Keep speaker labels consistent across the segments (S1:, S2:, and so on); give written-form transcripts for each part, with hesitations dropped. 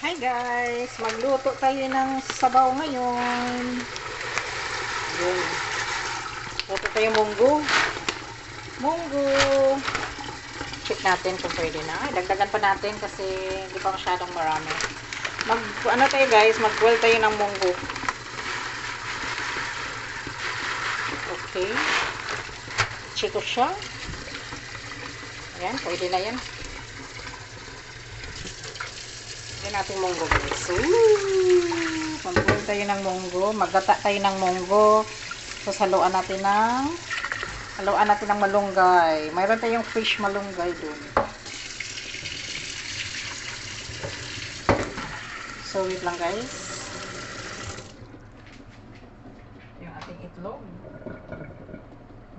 S1: Hi guys! Magluto tayo ng sabaw ngayon. Yun. Luto tayo munggo. Munggo. Check natin kung pwede na. Ay, dagdagan pa natin kasi hindi pa masyadong marami. Ano tayo guys? Mag-boil tayo ng munggo. Okay. Check ko siya. Ayan, pwede na yan. Yan natin munggo guys. Mag-boil tayo ng munggo. Maggata tayo ng munggo. So, haluan natin ng malunggay. Mayroon tayong fish malunggay dun. So, wait lang guys. Yung ating itlog.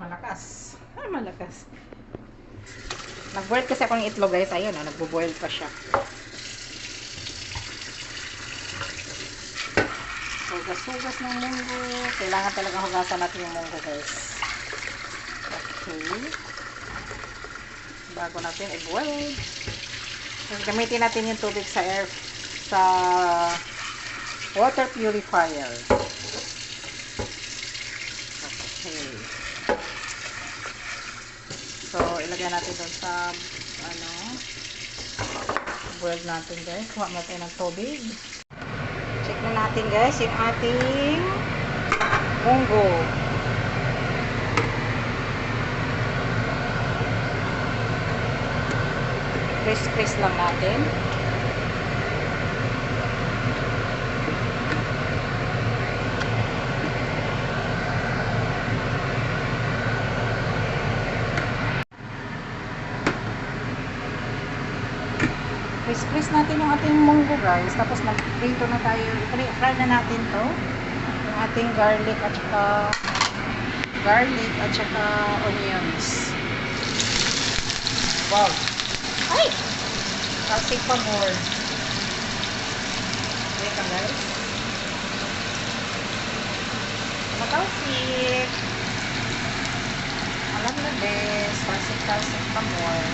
S1: Malakas. Ay, malakas. Nag-boil kasi ako ng itlog guys. Ayun, nagbo-boil pa siya. Hugas-hugas ng munggo. Kailangan talaga hugasan natin yung munggo guys. Okay. Bago natin i-boil. Gamitin natin yung tubig sa water purifier. Okay. So, ilagay natin doon sa boil natin guys. Kuha natin ng tubig. Check na natin guys yung ating munggo. Press lang natin. Press natin yung ating munggo guys. Tapos mag-prito na tayo. Fry na natin to. Yung ating garlic at saka onions. Wow. Ay! I'll take pa more. Wait ka guys. Matalsik. Alam na bes. Talsik pa more.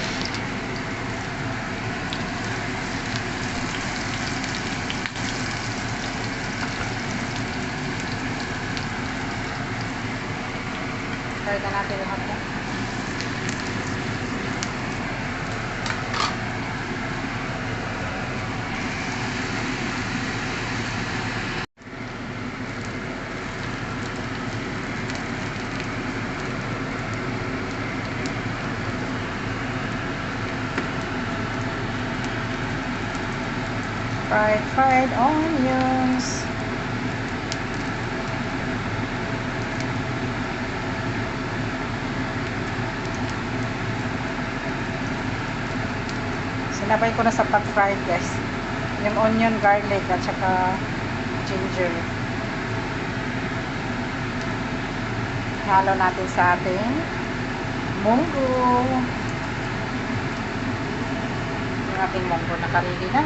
S1: Try na natin lahat yan. Fried onions. Sinabay ko na sa pag-fried guys. Yung onion, garlic at saka ginger. Halo natin sa ating munggo. Yung ating munggo nakarili na.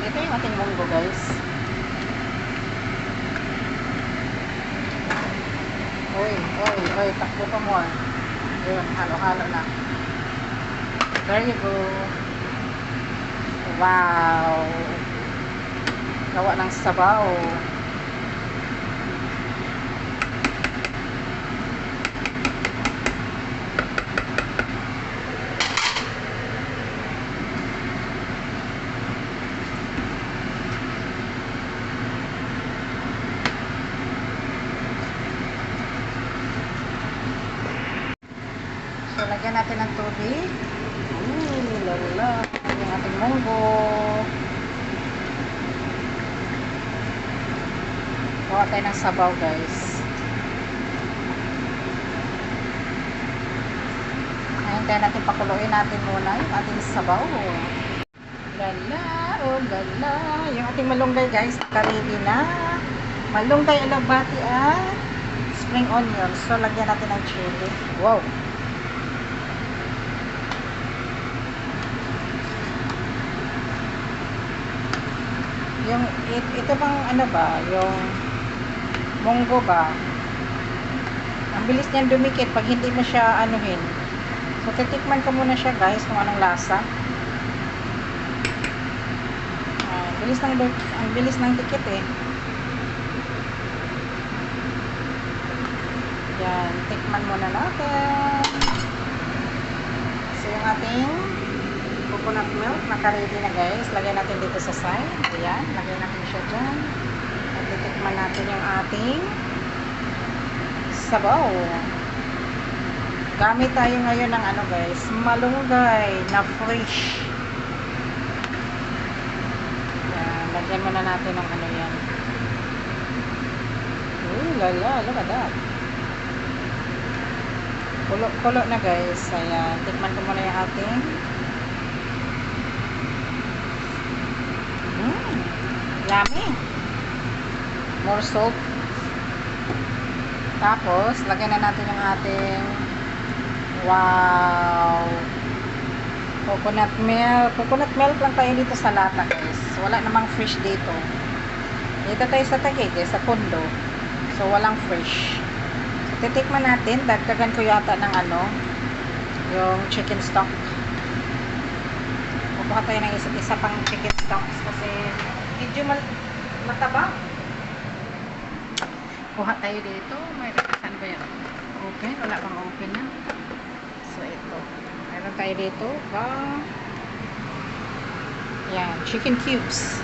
S1: Ito yung ating munggo guys. Oy, takbo pa mo. Ayun, halo-halo na. There you go. Wow. Gawa ng sabaw. So, lagyan natin ng tubig. Lala. Yung ating munggo. Gawa tayo ng sabaw, guys. Ngayon tayo natin pakuluin natin muna yung ating sabaw. Lala. Lala. Yung ating malunggay, guys. Nakarili na. Malunggay, alabati at spring onions. So, lagyan natin ng chili. Wow. Yung, ito bang ano ba? Yung munggo ba? Ang bilis niyan dumikit pag hindi mo siya anuhin. So, titikman ko muna siya guys kung anong lasa. Ang bilis ng dikit eh. Yan, tikman muna natin. So, yung ating coconut milk, naka-ready na guys. Lagyan natin dito sa side. Ayan, lagyan natin siya dyan. At titikman natin yung ating sabaw. Gamit tayo ngayon ng ano guys, malunggay na fresh. Ayan, lagyan muna natin ng ano yan. Lala, look at that. Kulo na guys. Ayan, tikman ko muna yung ating yummy. More salt. Tapos, lagyan na natin yung ating wow, coconut milk. Coconut milk lang tayo dito sa lata guys. Wala namang fresh dito. Dito tayo sa Taguig, sa Pundo. So, walang fresh. So, titikman natin. Dagdagan ko yata ng ano, yung chicken stock. Kukuha tayo ng isa pang chicken stocks kasi medyo mataba. Kuha tayo dito. Saan ba yan? Open? Wala pang open na. So, ito. Meron tayo dito. Yan. Chicken cubes.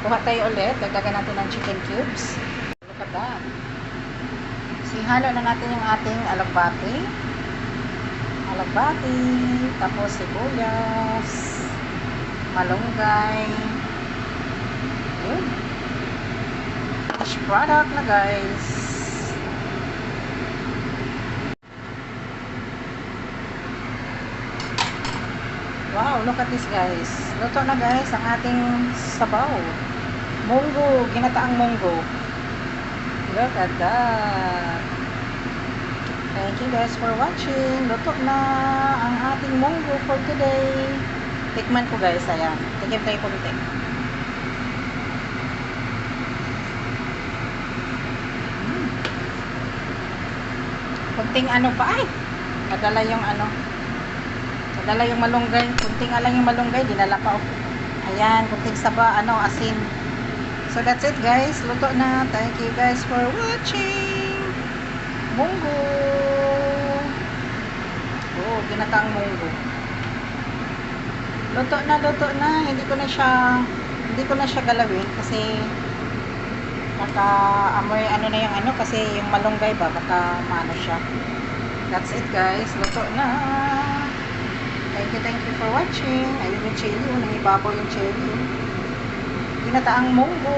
S1: Kuha tayo ulit. Dagdagan natin ng chicken cubes. Look at that. Halo na natin yung ating alagbati. Tapos sibuyas, malunggay. Yun. Finished product na guys. Wow, look at this guys. Luto na guys ang ating sabaw. Munggo, ginataang munggo. Look at that. Thank you guys for watching. Luto na ang ating munggo for today. Tikman ko guys, ayan. Tikim tayo kunti. Kunting ano pa ay. Nadala yung ano. Nadala yung malunggay. Kunting alang yung malunggay, dinala pa. Ayan, kunting saba, ano, asin. So that's it guys. Luto na. Thank you guys for watching. Munggo. Oh, ginataang munggo. Luto na. Hindi ko na siya galawin kasi baka amoy ano na yung ano kasi yung malunggay ba baka maano siya. That's it guys. Luto na. Thank you for watching. Ayun yung chili. Nang ibabaw yung chili. Ginataang munggo.